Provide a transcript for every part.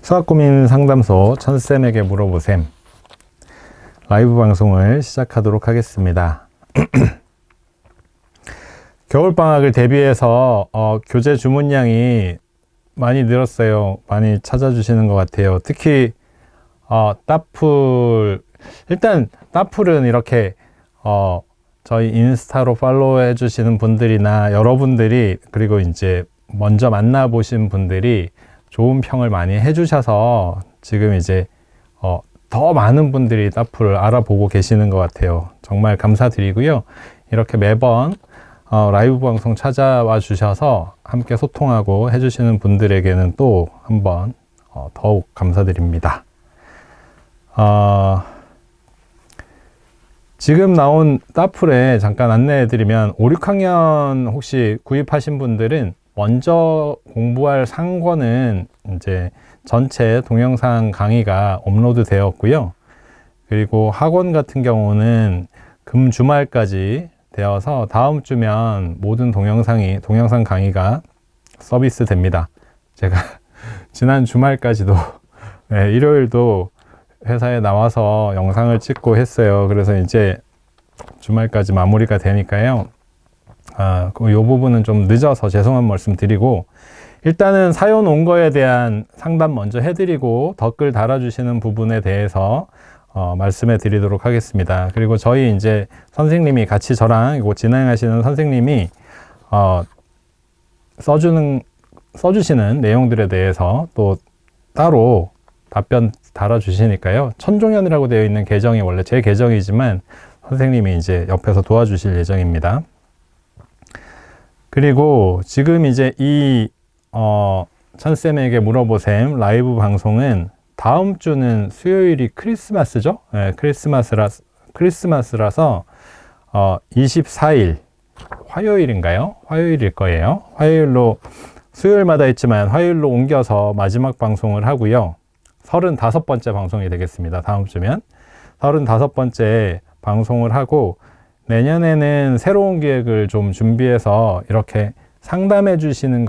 수학고민 상담소 천쌤에게 물어보셈 라이브 방송을 시작하도록 하겠습니다. 겨울방학을 대비해서 교재 주문량이 많이 늘었어요. 많이 찾아주시는 것 같아요. 특히 따풀, 일단 따풀은 이렇게 저희 인스타로 팔로우 해주시는 분들이나 여러분들이, 그리고 이제 먼저 만나보신 분들이 좋은 평을 많이 해주셔서 지금 이제 더 많은 분들이 따풀을 알아보고 계시는 것 같아요. 정말 감사드리고요. 이렇게 매번 라이브 방송 찾아와 주셔서 함께 소통하고 해주시는 분들에게는 또 한번 더욱 감사드립니다. 지금 나온 따풀에 잠깐 안내해드리면 5, 6학년 혹시 구입하신 분들은 먼저 공부할 상권은 이제 전체 동영상 강의가 업로드 되었고요. 그리고 학원 같은 경우는 금 주말까지 되어서 다음 주면 모든 동영상 강의가 서비스 됩니다. 제가 지난 주말까지도 일요일도 회사에 나와서 영상을 찍고 했어요. 그래서 이제 주말까지 마무리가 되니까요. 이 부분은 좀 늦어서 죄송한 말씀 드리고, 일단은 사연 온 거에 대한 상담 먼저 해드리고 댓글 달아주시는 부분에 대해서 말씀해 드리도록 하겠습니다. 그리고 저희 이제 선생님이 같이 저랑 이거 진행하시는 선생님이 써주시는 내용들에 대해서 또 따로 답변 달아주시니까요. 천종현이라고 되어 있는 계정이 원래 제 계정이지만 선생님이 이제 옆에서 도와주실 예정입니다. 그리고 지금 이제 이 천쌤에게 물어보셈 라이브 방송은 다음 주는 수요일이 크리스마스죠? 네, 크리스마스라서 24일 화요일인가요? 화요일일 거예요. 화요일로, 수요일마다 있지만 화요일로 옮겨서 마지막 방송을 하고요. 35번째 방송이 되겠습니다. 다음 주면 35번째 방송을 하고, 내년에는 새로운 기획을 좀 준비해서 이렇게 상담해 주시는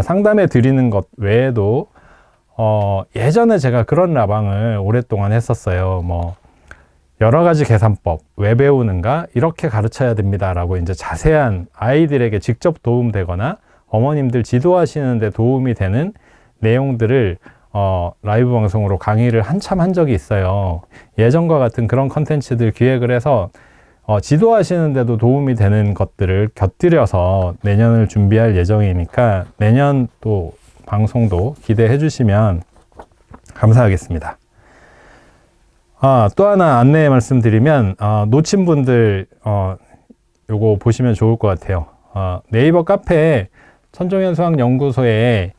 상담해 드리는 것 외에도 예전에 제가 그런 라방을 오랫동안 했었어요. 뭐 여러 가지 계산법 왜 배우는가, 이렇게 가르쳐야 됩니다 라고 이제 자세한, 아이들에게 직접 도움되거나 어머님들 지도하시는데 도움이 되는 내용들을 라이브 방송으로 강의를 한참 한 적이 있어요. 예전과 같은 그런 컨텐츠들 기획을 해서 지도하시는데도 도움이 되는 것들을 곁들여서 내년을 준비할 예정이니까 내년 또 방송도 기대해 주시면 감사하겠습니다. 또 하나 안내 말씀드리면, 놓친 분들 요거 보시면 좋을 것 같아요. 네이버 카페에 천종현 수학연구소에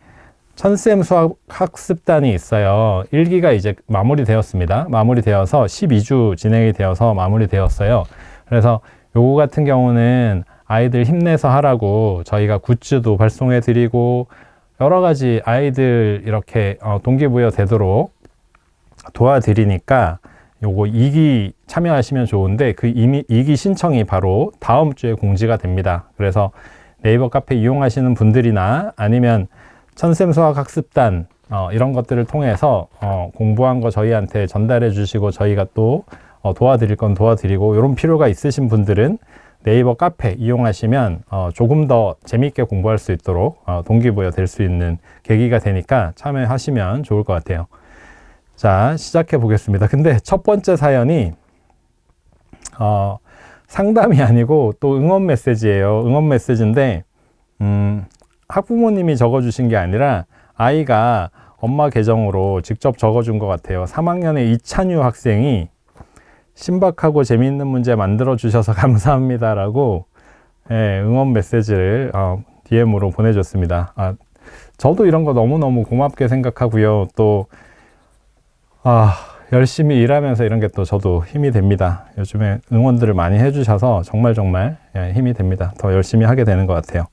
천쌤 수학 학습단이 있어요. 1기가 이제 마무리되었습니다. 마무리되어서 12주 진행이 되어서 마무리되었어요. 그래서 요거 같은 경우는 아이들 힘내서 하라고 저희가 굿즈도 발송해 드리고 여러 가지 아이들 이렇게 동기부여 되도록 도와드리니까 요거 2기 참여하시면 좋은데, 그 이미 2기 신청이 바로 다음 주에 공지가 됩니다. 그래서 네이버 카페 이용하시는 분들이나 아니면 천쌤 수학 학습단 이런 것들을 통해서 공부한 거 저희한테 전달해 주시고 저희가 또 도와드릴 건 도와드리고, 이런 필요가 있으신 분들은 네이버 카페 이용하시면 조금 더 재미있게 공부할 수 있도록 동기부여 될 수 있는 계기가 되니까 참여하시면 좋을 것 같아요. 자, 시작해 보겠습니다. 근데 첫 번째 사연이 상담이 아니고 또 응원 메시지예요. 응원 메시지인데 학부모님이 적어주신 게 아니라 아이가 엄마 계정으로 직접 적어준 것 같아요. 3학년의 이찬유 학생이 신박하고 재미있는 문제 만들어 주셔서 감사합니다 라고 응원 메시지를 DM으로 보내줬습니다. 저도 이런 거 너무너무 고맙게 생각하고요. 또 열심히 일하면서 이런 게 또 저도 힘이 됩니다. 요즘에 응원들을 많이 해주셔서 정말 힘이 됩니다. 더 열심히 하게 되는 것 같아요.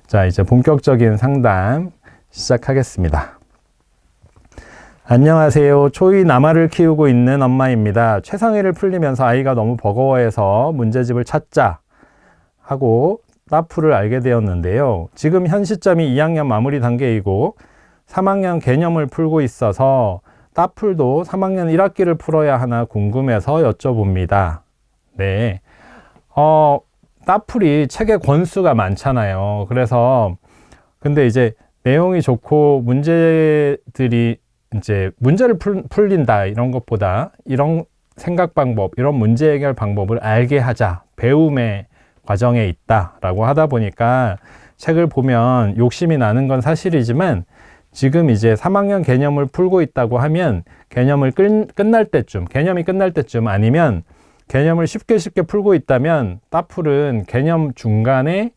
자, 이제 본격적인 상담 시작하겠습니다. 안녕하세요. 초2 남아를 키우고 있는 엄마입니다. 최상위를 풀리면서 아이가 너무 버거워해서 문제집을 찾자 하고 따풀을 알게 되었는데요. 지금 현 시점이 2학년 마무리 단계이고 3학년 개념을 풀고 있어서 따풀도 3학년 1학기를 풀어야 하나 궁금해서 여쭤봅니다. 네. 따풀이 책의 권수가 많잖아요. 그래서 근데 이제 내용이 좋고 문제들이 이제 문제를 풀린다 이런 것보다 이런 생각 방법, 이런 문제 해결 방법을 알게 하자, 배움의 과정에 있다라고 하다 보니까 책을 보면 욕심이 나는 건 사실이지만 지금 이제 3학년 개념을 풀고 있다고 하면 개념이 끝날 때쯤 아니면 개념을 쉽게 풀고 있다면 따풀은 개념 중간에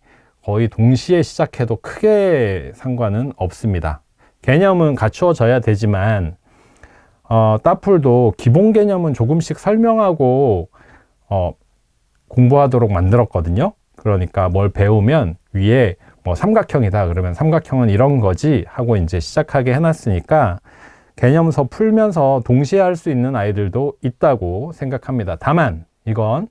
거의 동시에 시작해도 크게 상관은 없습니다. 개념은 갖추어져야 되지만 따풀도 기본 개념은 조금씩 설명하고 공부하도록 만들었거든요. 그러니까 뭘 배우면 위에 뭐 삼각형이다 그러면 삼각형은 이런 거지 하고 이제 시작하게 해놨으니까 개념서 풀면서 동시에 할 수 있는 아이들도 있다고 생각합니다. 다만 이건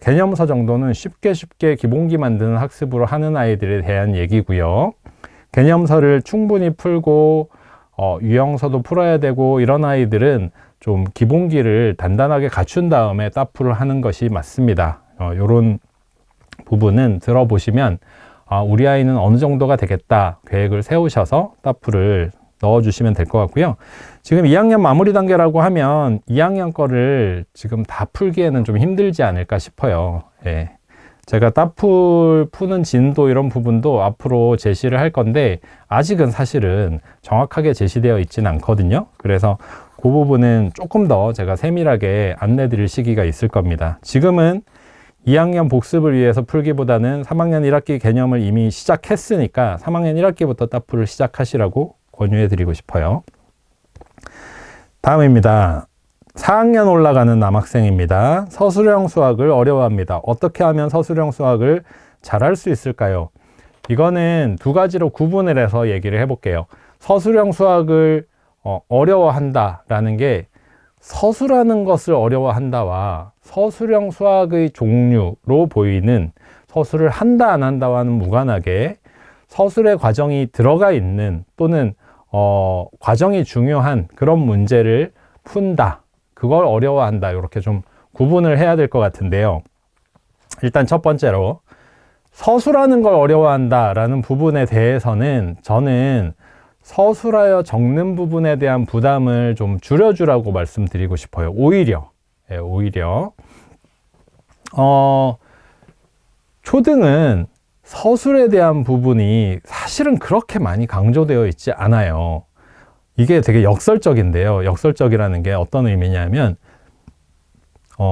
개념서 정도는 쉽게 기본기 만드는 학습으로 하는 아이들에 대한 얘기고요. 개념서를 충분히 풀고 유형서도 풀어야 되고 이런 아이들은 좀 기본기를 단단하게 갖춘 다음에 따풀을 하는 것이 맞습니다. 이런 부분은 들어보시면 우리 아이는 어느 정도가 되겠다 계획을 세우셔서 따풀을 넣어주시면 될 것 같고요. 지금 2학년 마무리 단계라고 하면 2학년 거를 지금 다 풀기에는 좀 힘들지 않을까 싶어요. 예. 제가 따풀 푸는 진도 이런 부분도 앞으로 제시를 할 건데 아직은 사실은 정확하게 제시되어 있지는 않거든요. 그래서 그 부분은 조금 더 제가 세밀하게 안내 드릴 시기가 있을 겁니다. 지금은 2학년 복습을 위해서 풀기보다는 3학년 1학기 개념을 이미 시작했으니까 3학년 1학기부터 따풀을 시작하시라고 권유해 드리고 싶어요. 다음입니다. 4학년 올라가는 남학생입니다. 서술형 수학을 어려워합니다. 어떻게 하면 서술형 수학을 잘할 수 있을까요? 이거는 두 가지로 구분을 해서 얘기를 해볼게요. 서술형 수학을 어려워한다라는 게 서술하는 것을 어려워한다와 서술형 수학의 종류로 보이는 서술을 한다 안 한다와는 무관하게 서술의 과정이 들어가 있는 또는 과정이 중요한 그런 문제를 푼다. 그걸 어려워한다. 이렇게 좀 구분을 해야 될 것 같은데요. 일단 첫 번째로 서술하는 걸 어려워한다라는 부분에 대해서는 저는 서술하여 적는 부분에 대한 부담을 좀 줄여주라고 말씀드리고 싶어요. 오히려 초등은 서술에 대한 부분이 사실은 그렇게 많이 강조되어 있지 않아요. 이게 되게 역설적인데요. 역설적이라는 게 어떤 의미냐면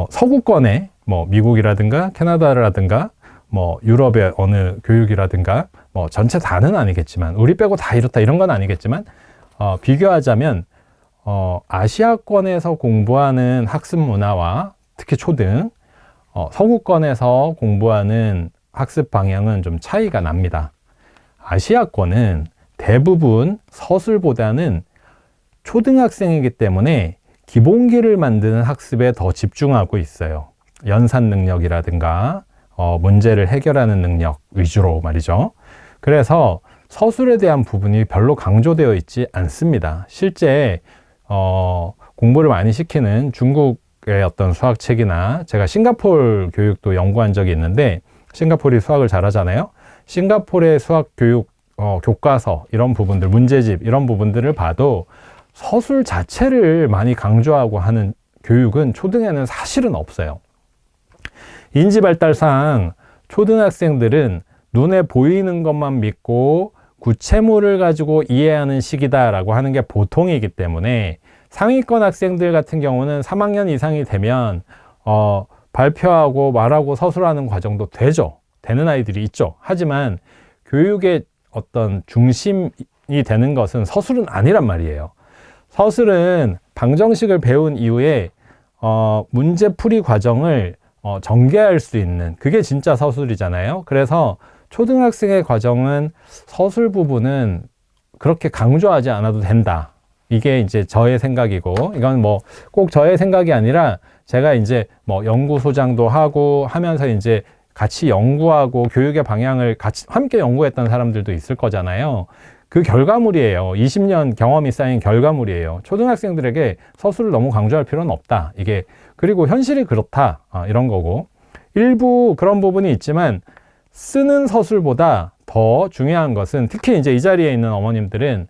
서구권에 뭐 미국이라든가 캐나다라든가 뭐 유럽의 어느 교육이라든가 뭐 전체 다는 아니겠지만 우리 빼고 다 이렇다 이런 건 아니겠지만 비교하자면 아시아권에서 공부하는 학습 문화와 특히 초등 서구권에서 공부하는 학습 방향은 좀 차이가 납니다. 아시아권은 대부분 서술보다는 초등학생이기 때문에 기본기를 만드는 학습에 더 집중하고 있어요. 연산 능력이라든가 문제를 해결하는 능력 위주로 말이죠. 그래서 서술에 대한 부분이 별로 강조되어 있지 않습니다. 실제 공부를 많이 시키는 중국의 어떤 수학책이나 제가 싱가포르 교육도 연구한 적이 있는데 싱가포르이 수학을 잘하잖아요. 싱가포르의 수학 교육 교과서 이런 부분들, 문제집 이런 부분들을 봐도 서술 자체를 많이 강조하고 하는 교육은 초등에는 사실은 없어요. 인지발달상 초등학생들은 눈에 보이는 것만 믿고 구체물을 가지고 이해하는 시기다라고 하는 게 보통이기 때문에 상위권 학생들 같은 경우는 3학년 이상이 되면 발표하고 말하고 서술하는 과정도 되는 아이들이 있죠. 하지만 교육의 어떤 중심이 되는 것은 서술은 아니란 말이에요. 서술은 방정식을 배운 이후에 문제풀이 과정을 전개할 수 있는 그게 진짜 서술이잖아요. 그래서 초등학생의 과정은 서술 부분은 그렇게 강조하지 않아도 된다. 이게 이제 저의 생각이고 이건 뭐 꼭 저의 생각이 아니라 제가 이제 뭐 연구소장도 하고 하면서 이제 같이 연구하고 교육의 방향을 같이 함께 연구했던 사람들도 있을 거잖아요. 그 결과물이에요. 20년 경험이 쌓인 결과물이에요. 초등학생들에게 서술을 너무 강조할 필요는 없다. 이게 그리고 현실이 그렇다. 이런 거고 일부 그런 부분이 있지만 쓰는 서술보다 더 중요한 것은 특히 이제 이 자리에 있는 어머님들은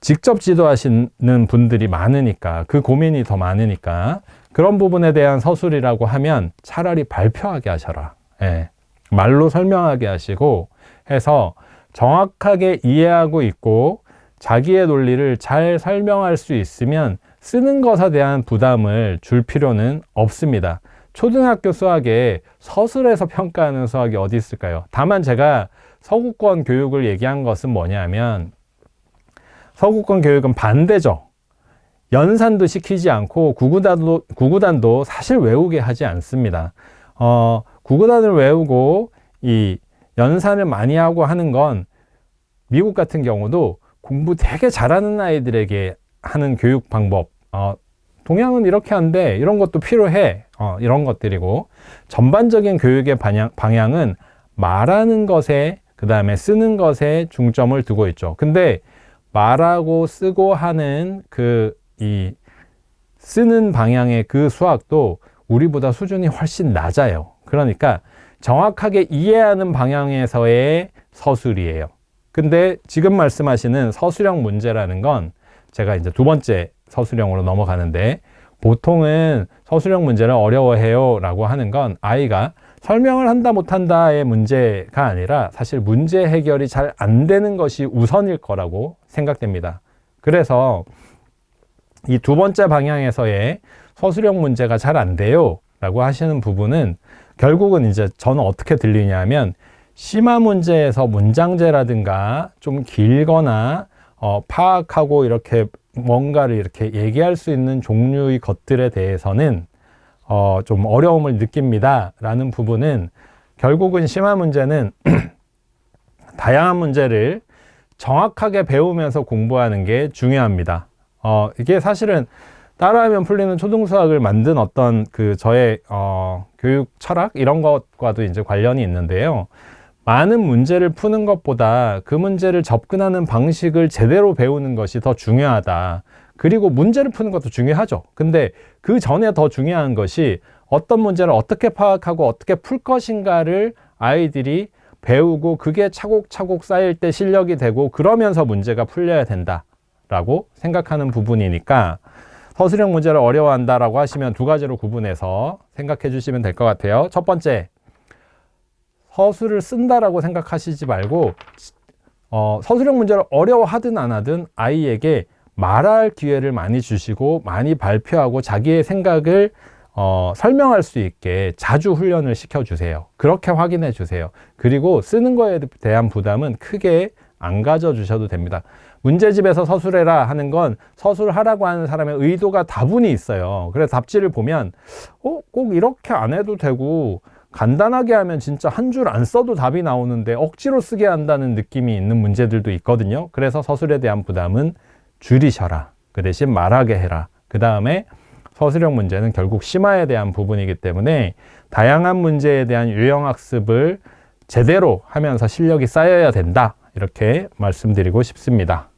직접 지도하시는 분들이 많으니까 그 고민이 더 많으니까 그런 부분에 대한 서술이라고 하면 차라리 발표하게 하셔라. 예. 말로 설명하게 하시고 해서 정확하게 이해하고 있고 자기의 논리를 잘 설명할 수 있으면 쓰는 것에 대한 부담을 줄 필요는 없습니다. 초등학교 수학에 서술에서 평가하는 수학이 어디 있을까요? 다만 제가 서구권 교육을 얘기한 것은 뭐냐면 서구권 교육은 반대죠. 연산도 시키지 않고 구구단도 사실 외우게 하지 않습니다. 구구단을 외우고 이 연산을 많이 하고 하는 건 미국 같은 경우도 공부 되게 잘하는 아이들에게 하는 교육 방법, 동양은 이렇게 한대, 이런 것도 필요해, 이런 것들이고 전반적인 교육의 방향은 말하는 것에 그 다음에 쓰는 것에 중점을 두고 있죠. 근데 말하고 쓰고 하는 이 쓰는 방향의 그 수학도 우리보다 수준이 훨씬 낮아요. 그러니까 정확하게 이해하는 방향에서의 서술이에요. 근데 지금 말씀하시는 서술형 문제라는 건 제가 이제 두 번째 서술형으로 넘어가는데 보통은 서술형 문제를 어려워해요 라고 하는 건 아이가 설명을 한다 못한다의 문제가 아니라 사실 문제 해결이 잘 안 되는 것이 우선일 거라고 생각됩니다. 그래서 이 두 번째 방향에서의 서술형 문제가 잘 안 돼요 라고 하시는 부분은 결국은 이제 저는 어떻게 들리냐면 심화 문제에서 문장제라든가 좀 길거나 파악하고 이렇게 뭔가를 이렇게 얘기할 수 있는 종류의 것들에 대해서는 좀 어려움을 느낍니다 라는 부분은 결국은 심화 문제는 다양한 문제를 정확하게 배우면서 공부하는 게 중요합니다. 이게 사실은 따라하면 풀리는 초등수학을 만든 어떤 저의 교육 철학 이런 것과도 이제 관련이 있는데요. 많은 문제를 푸는 것보다 그 문제를 접근하는 방식을 제대로 배우는 것이 더 중요하다. 그리고 문제를 푸는 것도 중요하죠. 근데 그 전에 더 중요한 것이 어떤 문제를 어떻게 파악하고 어떻게 풀 것인가를 아이들이 배우고 그게 차곡차곡 쌓일 때 실력이 되고 그러면서 문제가 풀려야 된다라고 생각하는 부분이니까 서술형 문제를 어려워한다라고 하시면 두 가지로 구분해서 생각해 주시면 될 것 같아요. 첫 번째, 서술을 쓴다라고 생각하시지 말고 서술형 문제를 어려워하든 안 하든 아이에게 말할 기회를 많이 주시고 많이 발표하고 자기의 생각을 설명할 수 있게 자주 훈련을 시켜주세요. 그렇게 확인해 주세요. 그리고 쓰는 거에 대한 부담은 크게 안 가져주셔도 됩니다. 문제집에서 서술해라 하는 건 서술하라고 하는 사람의 의도가 다분히 있어요. 그래서 답지를 보면 꼭 이렇게 안 해도 되고 간단하게 하면 진짜 한 줄 안 써도 답이 나오는데 억지로 쓰게 한다는 느낌이 있는 문제들도 있거든요. 그래서 서술에 대한 부담은 줄이셔라. 그 대신 말하게 해라. 그 다음에 서술형 문제는 결국 심화에 대한 부분이기 때문에 다양한 문제에 대한 유형학습을 제대로 하면서 실력이 쌓여야 된다. 이렇게 말씀드리고 싶습니다.